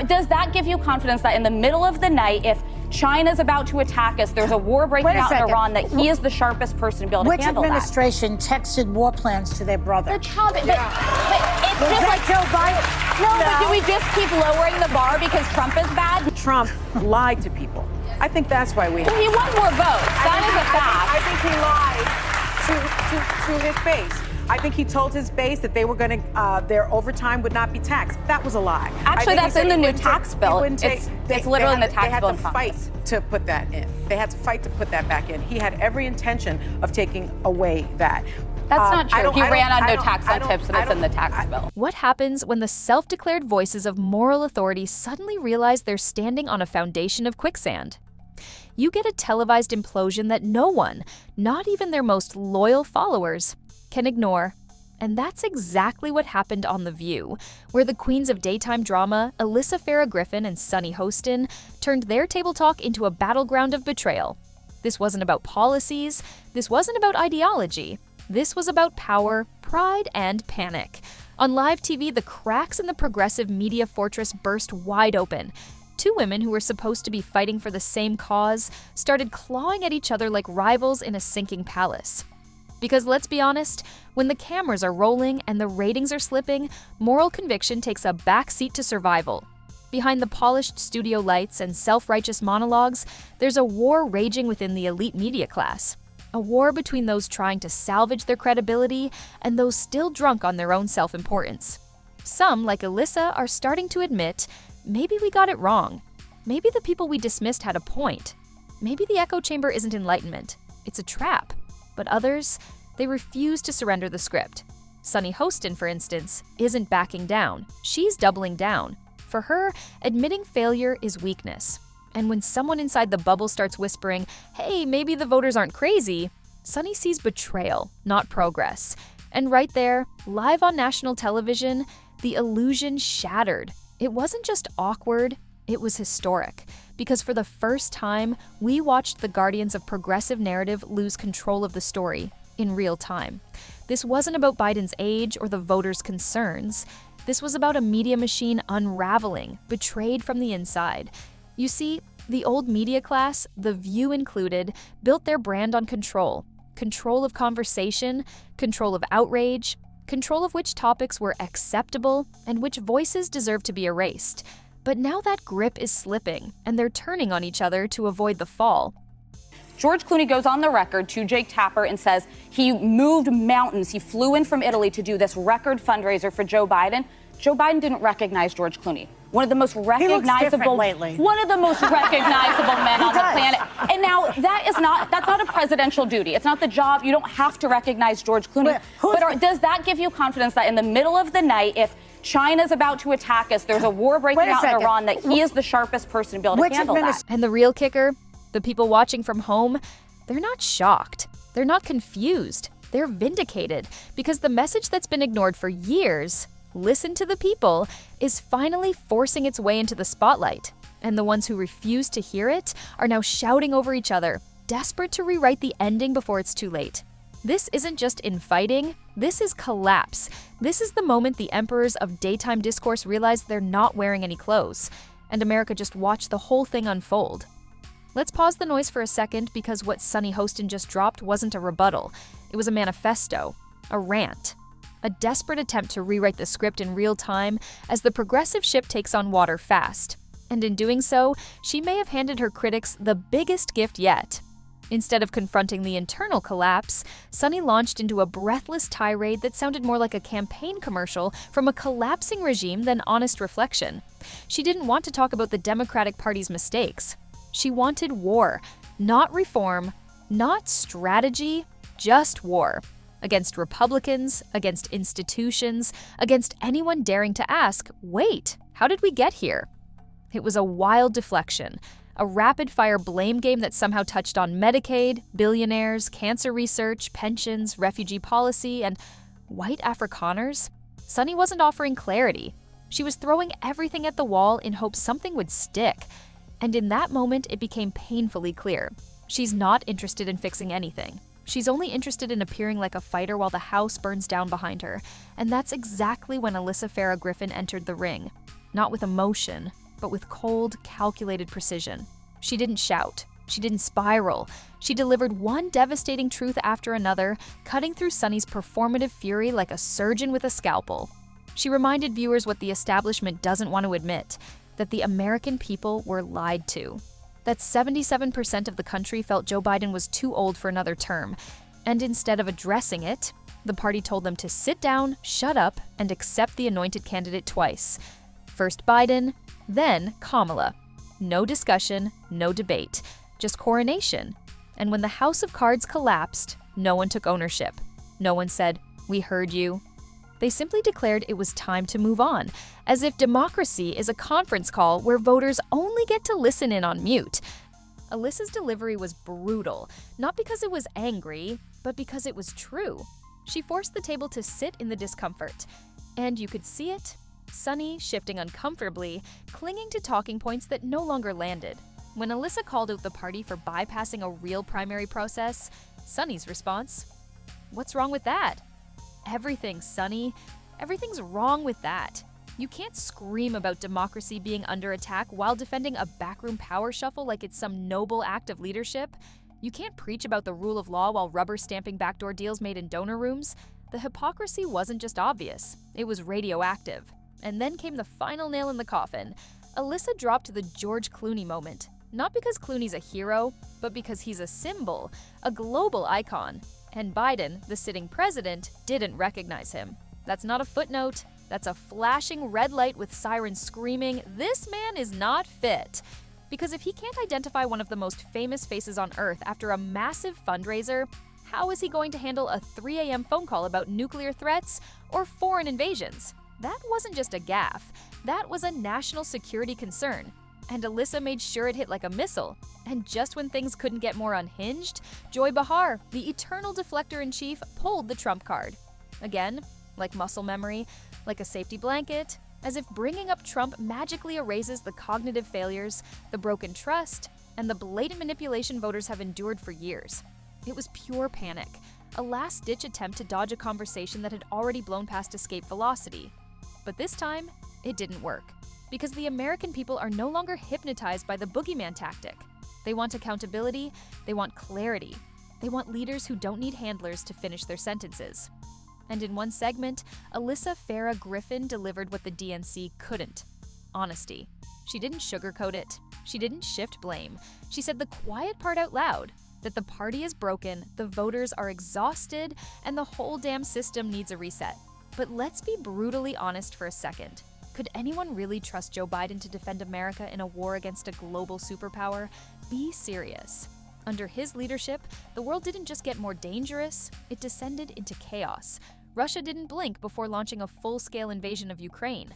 Does that give you confidence that in the middle of the night, if China's about to attack us, there's a war breaking out in Iran, that he is the sharpest person to be able to handle that? Which administration texted war plans to their brother? The Trump. But it's just like Joe Biden. No, but do we just keep lowering the bar because Trump is bad? Trump lied to people. I think that's why we. He won more votes. That is a fact. I think he lied to his base. I think he told his base that they were going to, their overtime would not be taxed. That was a lie. Actually, that's in the new tax bill. It's literally in the tax bill. They had to fight to put that in. They had to fight to put that back in. He had every intention of taking away that. That's not true. He ran on no tax on tips, and it's in the tax bill. What happens when the self-declared voices of moral authority suddenly realize they're standing on a foundation of quicksand? You get a televised implosion that no one, not even their most loyal followers, can ignore. And that's exactly what happened on The View, where the queens of daytime drama, Alyssa Farah Griffin and sunnyhostin, turned their table talk into a battleground of betrayal. This wasn't about policies, this wasn't about ideology, this was about power, pride, and panic. On live TV, the cracks in the progressive media fortress burst wide open. Two women who were supposed to be fighting for the same cause started clawing at each other like rivals in a sinking palace. Because let's be honest, when the cameras are rolling and the ratings are slipping, moral conviction takes a backseat to survival. Behind the polished studio lights and self-righteous monologues, there's a war raging within the elite media class. A war between those trying to salvage their credibility and those still drunk on their own self-importance. Some, like Elissa, are starting to admit, maybe we got it wrong. Maybe the people we dismissed had a point. Maybe the echo chamber isn't enlightenment, it's a trap. But others, they refuse to surrender the script. Sunnyhostin, for instance, isn't backing down. She's doubling down. For her, admitting failure is weakness. And when someone inside the bubble starts whispering, hey, maybe the voters aren't crazy, Sunny sees betrayal, not progress. And right there, live on national television, the illusion shattered. It wasn't just awkward, it was historic. Because for the first time, we watched the guardians of progressive narrative lose control of the story in real time. This wasn't about Biden's age or the voters' concerns. This was about a media machine unraveling, betrayed from the inside. You see, the old media class, The View included, built their brand on control. Control of conversation, control of outrage, control of which topics were acceptable and which voices deserved to be erased. But now that grip is slipping, and they're turning on each other to avoid the fall. George Clooney goes on the record to Jake Tapper and says he moved mountains. He flew in from Italy to do this record fundraiser for Joe Biden. Joe Biden didn't recognize George Clooney. One of the most recognizable, one of the most recognizable men on the planet. And now that's not a presidential duty. It's not the job. You don't have to recognize George Clooney. But does that give you confidence that in the middle of the night, if China's about to attack us, there's a war breaking out in Iran, that he is the sharpest person to be able to handle that? And the real kicker, the people watching from home, they're not shocked. They're not confused. They're vindicated because the message that's been ignored for years, listen to the people, is finally forcing its way into the spotlight. And the ones who refuse to hear it are now shouting over each other, desperate to rewrite the ending before it's too late. This isn't just infighting, this is collapse. This is the moment the emperors of daytime discourse realize they're not wearing any clothes, and America just watched the whole thing unfold. Let's pause the noise for a second because what sunnyhostin just dropped wasn't a rebuttal. It was a manifesto, a rant. A desperate attempt to rewrite the script in real time as the progressive ship takes on water fast. And in doing so, she may have handed her critics the biggest gift yet. Instead of confronting the internal collapse, Sunny launched into a breathless tirade that sounded more like a campaign commercial from a collapsing regime than honest reflection. She didn't want to talk about the Democratic Party's mistakes. She wanted war, not reform, not strategy, just war. Against Republicans, against institutions, against anyone daring to ask, wait, how did we get here? It was a wild deflection, a rapid-fire blame game that somehow touched on Medicaid, billionaires, cancer research, pensions, refugee policy, and white Afrikaners. Sunny wasn't offering clarity. She was throwing everything at the wall in hopes something would stick. And in that moment, it became painfully clear. She's not interested in fixing anything. She's only interested in appearing like a fighter while the house burns down behind her. And that's exactly when Alyssa Farah Griffin entered the ring. Not with emotion, but with cold, calculated precision. She didn't shout. She didn't spiral. She delivered one devastating truth after another, cutting through Sunny's performative fury like a surgeon with a scalpel. She reminded viewers what the establishment doesn't want to admit, that the American people were lied to. That 77% of the country felt Joe Biden was too old for another term, and instead of addressing it, the party told them to sit down, shut up, and accept the anointed candidate twice. First Biden, then Kamala. No discussion, no debate, just coronation. And when the House of Cards collapsed, no one took ownership. No one said, "We heard you." They simply declared it was time to move on, as if democracy is a conference call where voters only get to listen in on mute. Alyssa's delivery was brutal, not because it was angry, but because it was true. She forced the table to sit in the discomfort. And you could see it. Sunny, shifting uncomfortably, clinging to talking points that no longer landed. When Alyssa called out the party for bypassing a real primary process, Sunny's response, "What's wrong with that?" "Everything, Sunny. Everything's wrong with that. You can't scream about democracy being under attack while defending a backroom power shuffle like it's some noble act of leadership. You can't preach about the rule of law while rubber stamping backdoor deals made in donor rooms." The hypocrisy wasn't just obvious, it was radioactive. And then came the final nail in the coffin. Alyssa dropped the George Clooney moment. Not because Clooney's a hero, but because he's a symbol, a global icon. And Biden, the sitting president, didn't recognize him. That's not a footnote. That's a flashing red light with sirens screaming, "This man is not fit." Because if he can't identify one of the most famous faces on Earth after a massive fundraiser, how is he going to handle a 3 a.m. phone call about nuclear threats or foreign invasions? That wasn't just a gaffe. That was a national security concern. And Elissa made sure it hit like a missile. And just when things couldn't get more unhinged, Joy Behar, the eternal deflector-in-chief, pulled the trump card. Again, like muscle memory, like a safety blanket, as if bringing up Trump magically erases the cognitive failures, the broken trust, and the blatant manipulation voters have endured for years. It was pure panic, a last-ditch attempt to dodge a conversation that had already blown past escape velocity. But this time, it didn't work. Because the American people are no longer hypnotized by the boogeyman tactic. They want accountability, they want clarity. They want leaders who don't need handlers to finish their sentences. And in one segment, Alyssa Farah Griffin delivered what the DNC couldn't: honesty. She didn't sugarcoat it. She didn't shift blame. She said the quiet part out loud, that the party is broken, the voters are exhausted, and the whole damn system needs a reset. But let's be brutally honest for a second. Could anyone really trust Joe Biden to defend America in a war against a global superpower? Be serious. Under his leadership, the world didn't just get more dangerous, it descended into chaos. Russia didn't blink before launching a full-scale invasion of Ukraine.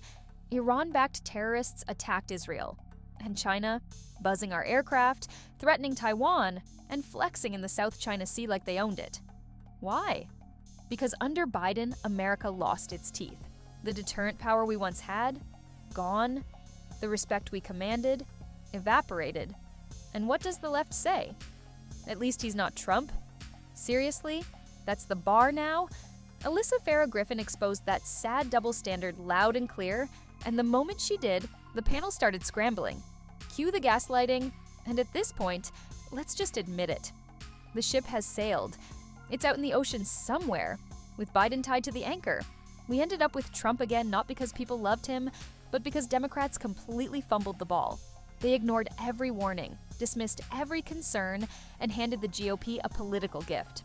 Iran-backed terrorists attacked Israel. And China, buzzing our aircraft, threatening Taiwan, and flexing in the South China Sea like they owned it. Why? Because under Biden, America lost its teeth. The deterrent power we once had, gone. The respect we commanded, evaporated. And what does the left say? At least he's not Trump. Seriously? That's the bar now? Alyssa Farah Griffin exposed that sad double standard loud and clear, and the moment she did, the panel started scrambling. Cue the gaslighting, and at this point, let's just admit it. The ship has sailed. It's out in the ocean somewhere, with Biden tied to the anchor. We ended up with Trump again not because people loved him, but because Democrats completely fumbled the ball. They ignored every warning, dismissed every concern, and handed the GOP a political gift.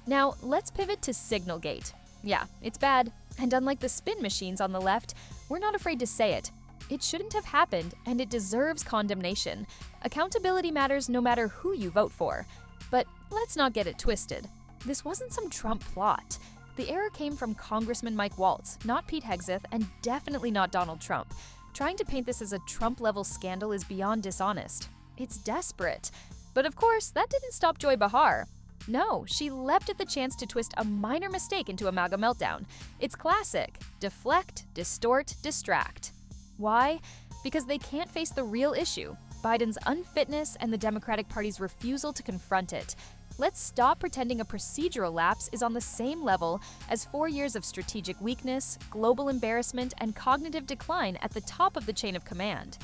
Now, let's pivot to Signalgate. Yeah, it's bad, and unlike the spin machines on the left, we're not afraid to say it. It shouldn't have happened, and it deserves condemnation. Accountability matters no matter who you vote for. But let's not get it twisted. This wasn't some Trump plot. The error came from Congressman Mike Waltz, not Pete Hegseth, and definitely not Donald Trump. Trying to paint this as a Trump-level scandal is beyond dishonest. It's desperate. But of course, that didn't stop Joy Behar. No, she leapt at the chance to twist a minor mistake into a MAGA meltdown. It's classic. Deflect, distort, distract. Why? Because they can't face the real issue, Biden's unfitness and the Democratic Party's refusal to confront it. Let's stop pretending a procedural lapse is on the same level as 4 years of strategic weakness, global embarrassment, and cognitive decline at the top of the chain of command.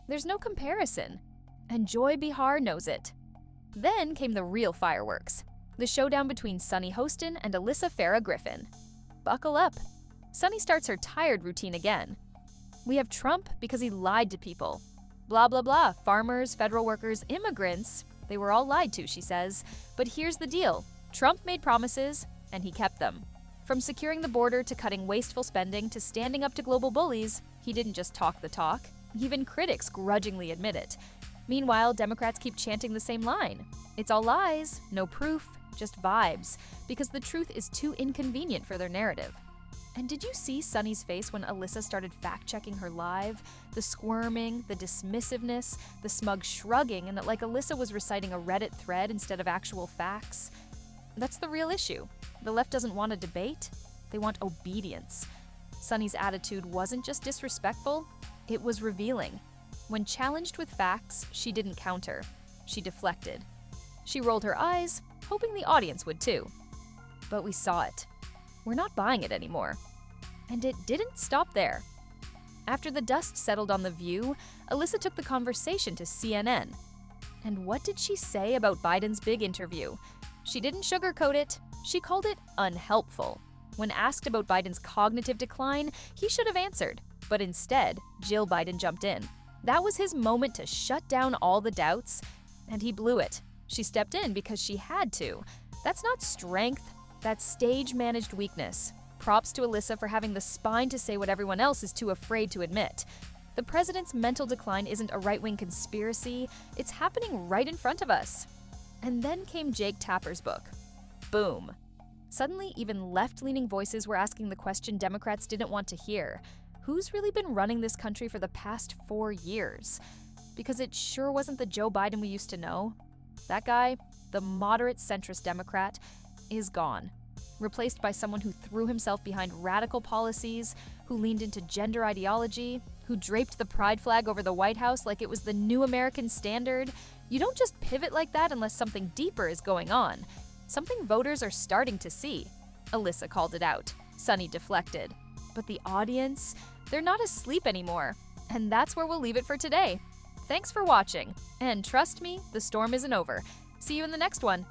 There's no comparison. And Joy Behar knows it. Then came the real fireworks. The showdown between Sunny Hostin and Alyssa Farah Griffin. Buckle up. Sunny starts her tired routine again. We have Trump because he lied to people. Blah, blah, blah. Farmers, federal workers, immigrants. They were all lied to, she says. But here's the deal. Trump made promises, and he kept them. From securing the border to cutting wasteful spending to standing up to global bullies, he didn't just talk the talk. Even critics grudgingly admit it. Meanwhile, Democrats keep chanting the same line. It's all lies, no proof, just vibes, because the truth is too inconvenient for their narrative. And did you see Sunny's face when Alyssa started fact-checking her live? The squirming, the dismissiveness, the smug shrugging, and like Alyssa was reciting a Reddit thread instead of actual facts? That's the real issue. The left doesn't want a debate, they want obedience. Sunny's attitude wasn't just disrespectful, it was revealing. When challenged with facts, she didn't counter. She deflected. She rolled her eyes, hoping the audience would too. But we saw it. We're not buying it anymore. And it didn't stop there. After the dust settled on The View, Alyssa took the conversation to CNN. And what did she say about Biden's big interview? She didn't sugarcoat it. She called it unhelpful. When asked about Biden's cognitive decline, he should have answered. But instead, Jill Biden jumped in. That was his moment to shut down all the doubts, and he blew it. She stepped in because she had to. That's not strength, that's stage-managed weakness. Props to Alyssa for having the spine to say what everyone else is too afraid to admit. The president's mental decline isn't a right-wing conspiracy, it's happening right in front of us. And then came Jake Tapper's book. Boom. Suddenly, even left-leaning voices were asking the question Democrats didn't want to hear. Who's really been running this country for the past 4 years? Because it sure wasn't the Joe Biden we used to know. That guy, the moderate centrist Democrat, is gone. Replaced by someone who threw himself behind radical policies, who leaned into gender ideology, who draped the pride flag over the White House like it was the new American standard. You don't just pivot like that unless something deeper is going on. Something voters are starting to see. Alyssa called it out. Sunny deflected. But the audience, they're not asleep anymore. And that's where we'll leave it for today. Thanks for watching. And trust me, the storm isn't over. See you in the next one.